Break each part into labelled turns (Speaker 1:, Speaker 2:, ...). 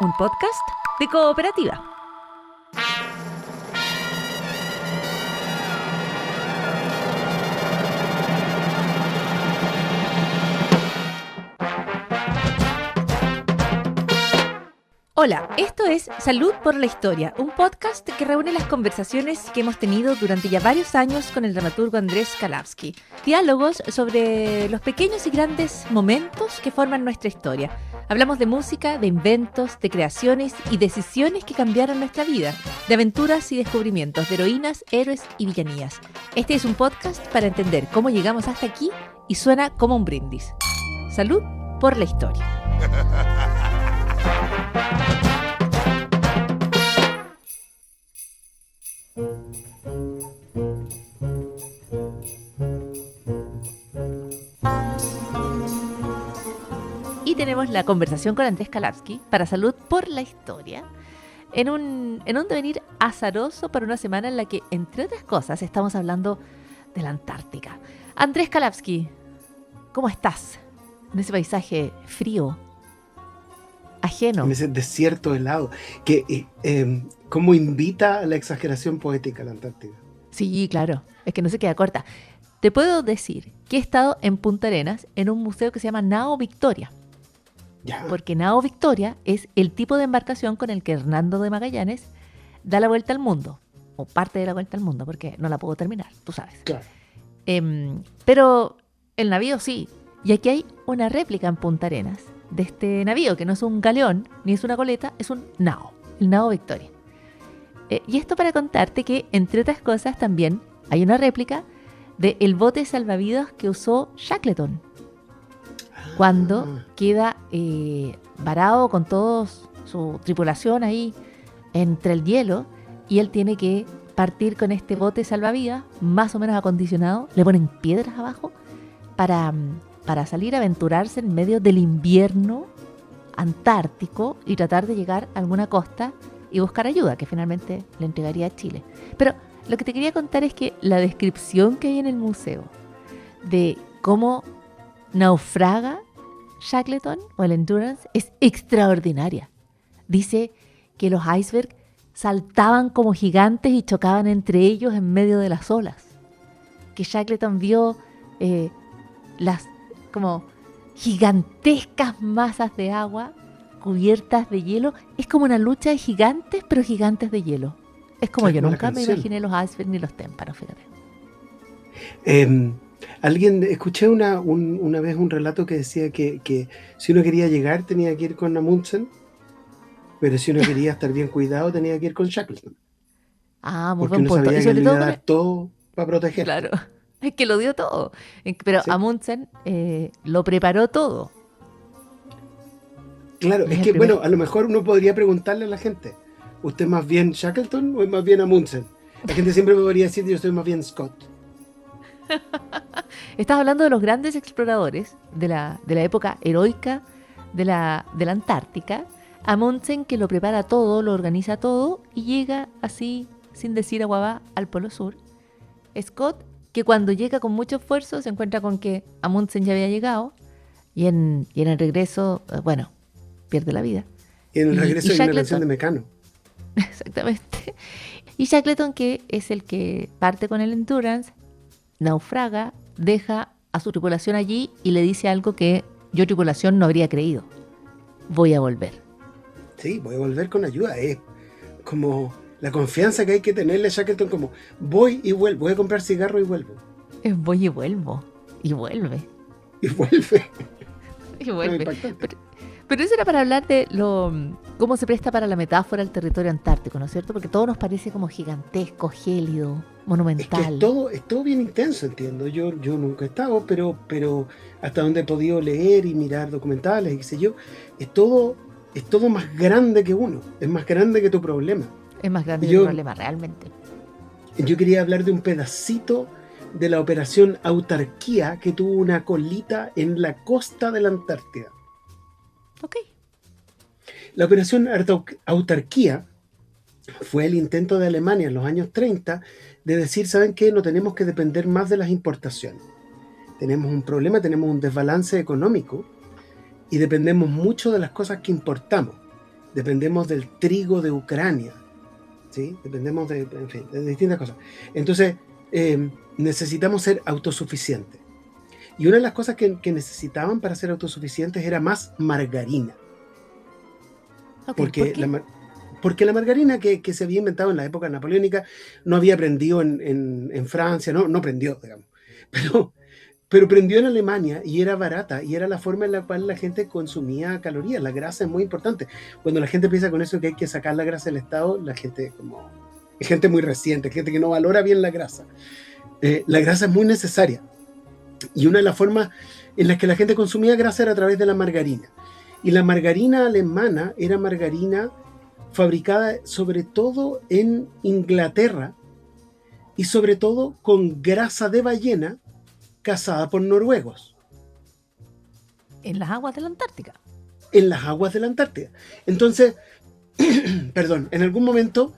Speaker 1: un podcast de Cooperativa. Hola, esto es Salud por la Historia, un podcast que reúne las conversaciones que hemos tenido durante ya varios años con el dramaturgo Andrés Kalavsky. Diálogos sobre los pequeños y grandes momentos que forman nuestra historia. Hablamos de música, de inventos, de creaciones y decisiones que cambiaron nuestra vida, de aventuras y descubrimientos, de heroínas, héroes y villanías. Este es un podcast para entender cómo llegamos hasta aquí y suena como un brindis. Salud por la Historia. Y tenemos la conversación con Andrés Kalavsky para Salud por la Historia en un devenir azaroso para una semana en la que, entre otras cosas, estamos hablando de la Antártica. Andrés Kalavsky, ¿cómo estás en ese paisaje frío, ajeno?
Speaker 2: En ese desierto helado, que cómo invita a la exageración poética la Antártida.
Speaker 1: Sí, claro, es que no se queda corta. Te puedo decir que he estado en Punta Arenas en un museo que se llama Nao Victoria.
Speaker 2: Ya.
Speaker 1: Porque Nao Victoria es el tipo de embarcación con el que Hernando de Magallanes da la vuelta al mundo, o parte de la vuelta al mundo, porque no la puedo terminar, tú sabes.
Speaker 2: Claro.
Speaker 1: Pero el navío sí, y aquí hay una réplica en Punta Arenas de este navío, que no es un galeón, ni es una goleta, es un nao, el Nao Victoria. Y esto para contarte que, entre otras cosas, también hay una réplica del bote salvavidas que usó Shackleton cuando queda varado con toda su tripulación ahí entre el hielo, y él tiene que partir con este bote salvavidas más o menos acondicionado. Le ponen piedras abajo para salir a aventurarse en medio del invierno antártico y tratar de llegar a alguna costa y buscar ayuda, que finalmente le entregaría a Chile. Pero lo que te quería contar es que la descripción que hay en el museo de cómo naufraga Shackleton o el Endurance es extraordinaria. Dice que los icebergs saltaban como gigantes y chocaban entre ellos en medio de las olas. Que Shackleton vio las como gigantescas masas de agua cubiertas de hielo. Es como una lucha de gigantes, pero gigantes de hielo. Es como
Speaker 2: Es
Speaker 1: yo
Speaker 2: como la
Speaker 1: nunca me
Speaker 2: canción.
Speaker 1: imaginé los icebergs ni los témpanos, fíjate.
Speaker 2: Escuché una vez un relato que decía que si uno quería llegar tenía que ir con Amundsen, pero si uno quería estar bien cuidado tenía que ir con Shackleton,
Speaker 1: Ah, muy
Speaker 2: porque
Speaker 1: buen
Speaker 2: uno
Speaker 1: punto.
Speaker 2: sabía
Speaker 1: Y
Speaker 2: que
Speaker 1: sobre
Speaker 2: le iba
Speaker 1: todo
Speaker 2: a dar todo para proteger.
Speaker 1: claro, es que lo dio todo. Pero
Speaker 2: Sí.
Speaker 1: Amundsen lo preparó todo.
Speaker 2: Claro,
Speaker 1: Y
Speaker 2: es
Speaker 1: el
Speaker 2: que,
Speaker 1: primer-
Speaker 2: bueno, a lo mejor uno podría preguntarle a la gente, ¿usted es más bien Shackleton o es más bien Amundsen? La gente siempre me podría decir, yo soy más bien Scott.
Speaker 1: Estás hablando de los grandes exploradores de la época heroica de la Antártica. Amundsen, que lo prepara todo, lo organiza todo y llega así, sin decir aguabá, al Polo Sur. Scott, que cuando llega con mucho esfuerzo se encuentra con que Amundsen ya había llegado y en el regreso, bueno, pierde la vida.
Speaker 2: Y en el
Speaker 1: Y
Speaker 2: regreso hay una canción
Speaker 1: Shackleton,
Speaker 2: de Mecano.
Speaker 1: exactamente. Y Shackleton, que es el que parte con el Endurance, naufraga, deja a su tripulación allí y le dice algo que yo, tripulación, no habría creído. Voy a volver.
Speaker 2: Sí, voy a volver con ayuda. Es como la confianza que hay que tenerle a Shackleton, como voy y vuelvo, voy a comprar cigarro y vuelvo.
Speaker 1: Voy y vuelvo. Y vuelve.
Speaker 2: Y vuelve.
Speaker 1: Y
Speaker 2: Es
Speaker 1: vuelve.
Speaker 2: impactante.
Speaker 1: Pero eso era para hablar de cómo se presta para la metáfora el territorio antártico, ¿no es cierto? Porque todo nos parece como gigantesco, gélido,
Speaker 2: Es que
Speaker 1: monumental.
Speaker 2: es todo bien intenso, entiendo. Yo nunca he estado, pero hasta donde he podido leer y mirar documentales y qué sé yo, es todo más grande que uno. Es más grande que tu problema.
Speaker 1: Es más grande
Speaker 2: Y
Speaker 1: que el
Speaker 2: yo,
Speaker 1: problema, realmente.
Speaker 2: yo quería hablar de un pedacito de la operación Autarquía que tuvo una colita en la costa de la Antártida.
Speaker 1: Ok.
Speaker 2: La operación Autarquía fue el intento de Alemania en los años 30 de decir, ¿saben qué? No tenemos que depender más de las importaciones. Tenemos un problema, tenemos un desbalance económico y dependemos mucho de las cosas que importamos. dependemos del trigo de Ucrania, ¿sí? Dependemos en fin, de distintas cosas. Entonces, necesitamos ser autosuficientes. Y una de las cosas que necesitaban para ser autosuficientes era más margarina.
Speaker 1: Okay,
Speaker 2: Porque la margarina que se había inventado en la época napoleónica no había prendido en Francia, no prendió, digamos. Pero prendió en Alemania y era barata y era la forma en la cual la gente consumía calorías. La grasa es muy importante. Cuando la gente piensa con eso que hay que sacar la grasa del Estado, la gente es gente muy reciente, gente que no valora bien la grasa. La grasa es muy necesaria. Y una de las formas en las que la gente consumía grasa era a través de la margarina. Y la margarina alemana era margarina fabricada sobre todo en Inglaterra y sobre todo con grasa de ballena cazada por noruegos.
Speaker 1: en las aguas de la Antártica.
Speaker 2: En las aguas de la Antártida. Entonces, perdón, en algún momento,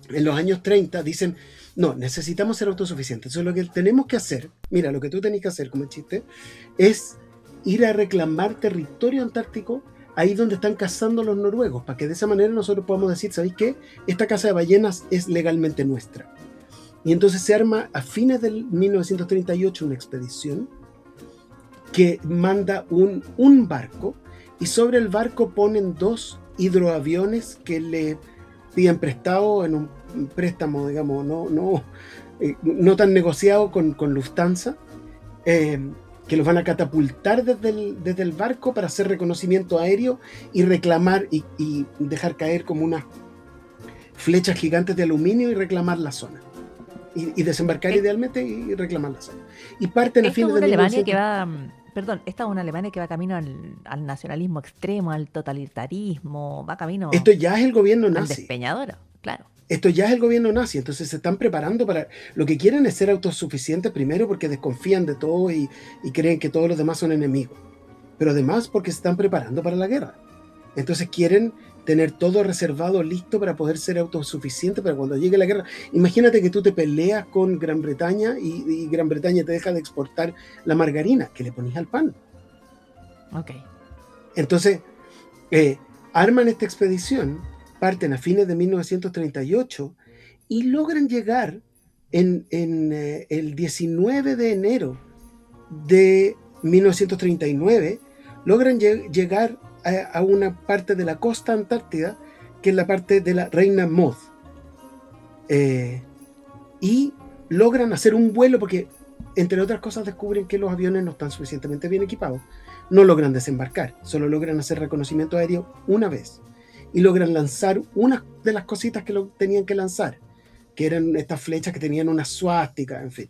Speaker 2: en los años 30, dicen, no, necesitamos ser autosuficientes. Entonces lo que tenemos que hacer, mira, lo que tú tenés que hacer como chiste, es ir a reclamar territorio antártico ahí donde están cazando los noruegos, para que de esa manera nosotros podamos decir, ¿sabéis qué? Esta caza de ballenas es legalmente nuestra. Y entonces se arma a fines del 1938 una expedición que manda un barco, y sobre el barco ponen 2 hidroaviones que le piden prestado en un préstamo, digamos, no tan negociado con Lufthansa, que los van a catapultar desde el barco para hacer reconocimiento aéreo y reclamar y dejar caer como unas flechas gigantes de aluminio y reclamar la zona. Y desembarcar idealmente y reclamar la zona. Y parten a fines de 1900.
Speaker 1: Esta es una Alemania que va camino al nacionalismo extremo, al totalitarismo, va camino
Speaker 2: Esto ya es el gobierno
Speaker 1: al
Speaker 2: nazi.
Speaker 1: despeñadero, claro.
Speaker 2: Esto ya es el gobierno nazi, entonces se están preparando para... Lo que quieren es ser autosuficientes primero porque desconfían de todo y creen que todos los demás son enemigos. Pero además porque se están preparando para la guerra. Entonces quieren tener todo reservado, listo para poder ser autosuficiente para cuando llegue la guerra. Imagínate que tú te peleas con Gran Bretaña y Gran Bretaña te deja de exportar la margarina que le pones al pan.
Speaker 1: Ok.
Speaker 2: Entonces, arman esta expedición, parten a fines de 1938 y logran llegar en el 19 de enero de 1939, logran llegar a una parte de la costa antártida, que es la parte de la Reina Maud. Y logran hacer un vuelo porque, entre otras cosas, descubren que los aviones no están suficientemente bien equipados. No logran desembarcar, solo logran hacer reconocimiento aéreo una vez. Y logran lanzar una de las cositas que tenían que lanzar, que eran estas flechas que tenían una suástica, en fin.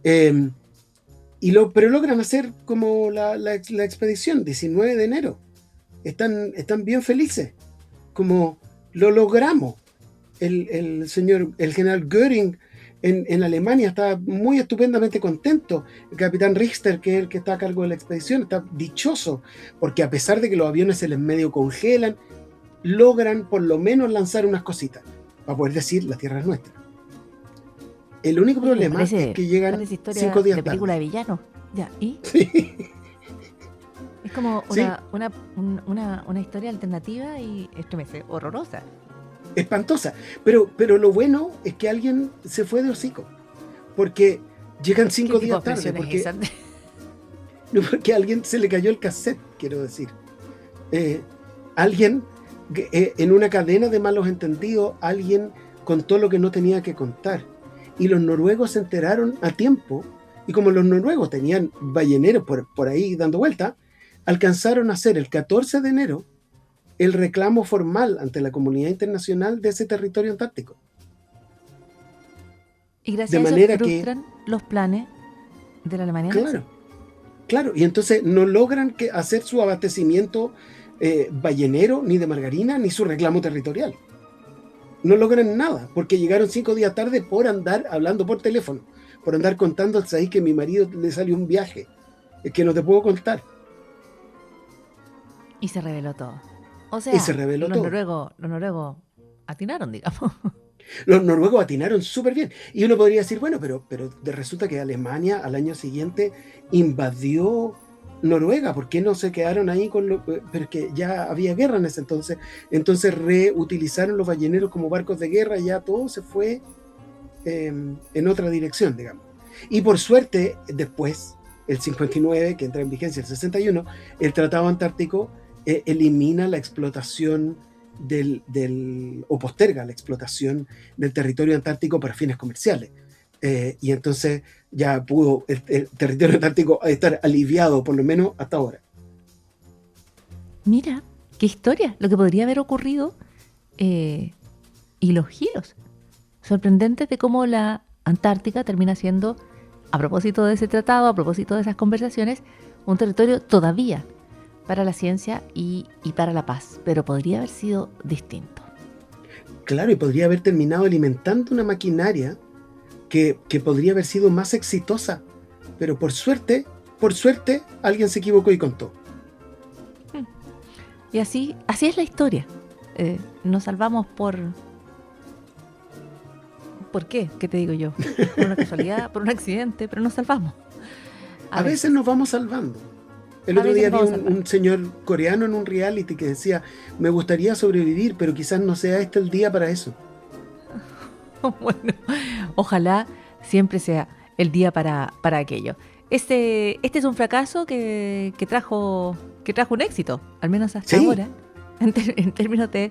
Speaker 2: Pero logran hacer como la expedición, 19 de enero. Están bien felices, como lo logramos. El general Göring en Alemania está muy estupendamente contento. El capitán Richter, que es el que está a cargo de la expedición, está dichoso, porque a pesar de que los aviones se les medio congelan, logran por lo menos lanzar unas cositas, para poder decir, la tierra es nuestra. El único problema es que llegan 5 días
Speaker 1: de película
Speaker 2: tarde.
Speaker 1: de villano. Ya, ¿y?
Speaker 2: Sí.
Speaker 1: Es como
Speaker 2: Sí.
Speaker 1: una historia alternativa y estremece, horrorosa.
Speaker 2: Espantosa, pero lo bueno es que alguien se fue de hocico, porque llegan 5 días tarde, porque a alguien se le cayó el cassette, quiero decir. Alguien, en una cadena de malos entendidos, alguien contó lo que no tenía que contar, y los noruegos se enteraron a tiempo, y como los noruegos tenían balleneros por ahí dando vuelta, alcanzaron a hacer el 14 de enero el reclamo formal ante la comunidad internacional de ese territorio antártico.
Speaker 1: Y gracias a eso frustran los planes de la Alemania.
Speaker 2: Claro, y entonces no logran hacer su abastecimiento ballenero, ni de margarina, ni su reclamo territorial. No logran nada, porque llegaron 5 días tarde por andar hablando por teléfono, por andar contando ahí que mi marido le salió un viaje, que no te puedo contar.
Speaker 1: Y se reveló todo. O sea, los noruegos atinaron, digamos.
Speaker 2: Los noruegos atinaron súper bien. Y uno podría decir, bueno, pero resulta que Alemania al año siguiente invadió Noruega, ¿por qué no se quedaron ahí con lo? Pero es que ya había guerra en ese entonces reutilizaron los balleneros como barcos de guerra, ya todo se fue en otra dirección, digamos. Y por suerte, después, el 59, que entra en vigencia el 61, el Tratado Antártico elimina la explotación o posterga la explotación del territorio antártico para fines comerciales. Y entonces ya pudo el territorio antártico estar aliviado, por lo menos hasta ahora.
Speaker 1: Mira, qué historia, lo que podría haber ocurrido y los giros sorprendentes de cómo la Antártica termina siendo, a propósito de ese tratado, a propósito de esas conversaciones, un territorio todavía para la ciencia y para la paz, pero podría haber sido distinto.
Speaker 2: Claro, y podría haber terminado alimentando una maquinaria que podría haber sido más exitosa, pero por suerte, alguien se equivocó y contó.
Speaker 1: Y así es la historia. Nos salvamos ¿por qué? ¿Qué te digo yo? Por una casualidad, por un accidente, pero nos salvamos.
Speaker 2: A veces nos vamos salvando. El otro día vi un señor coreano en un reality que decía, me gustaría sobrevivir, pero quizás no sea este el día para eso.
Speaker 1: Bueno, ojalá siempre sea el día para aquello. Este es un fracaso que trajo un éxito, al menos hasta ahora, en términos de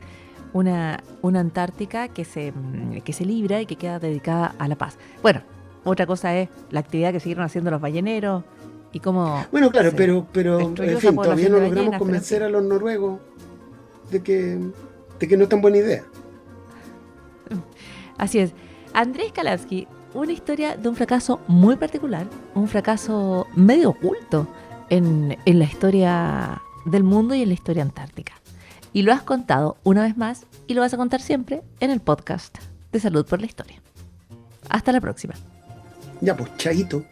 Speaker 1: una Antártica que se libra y que queda dedicada a la paz. Bueno, otra cosa es la actividad que siguieron haciendo los balleneros y cómo...
Speaker 2: Bueno, claro, pero en fin, todavía no logramos convencer a los noruegos de que no es tan buena idea.
Speaker 1: Así es. Andrés Kalavsky, una historia de un fracaso muy particular, un fracaso medio oculto en la historia del mundo y en la historia antártica. Y lo has contado una vez más y lo vas a contar siempre en el podcast de Salud por la Historia. Hasta la próxima.
Speaker 2: Ya, pues, chaito.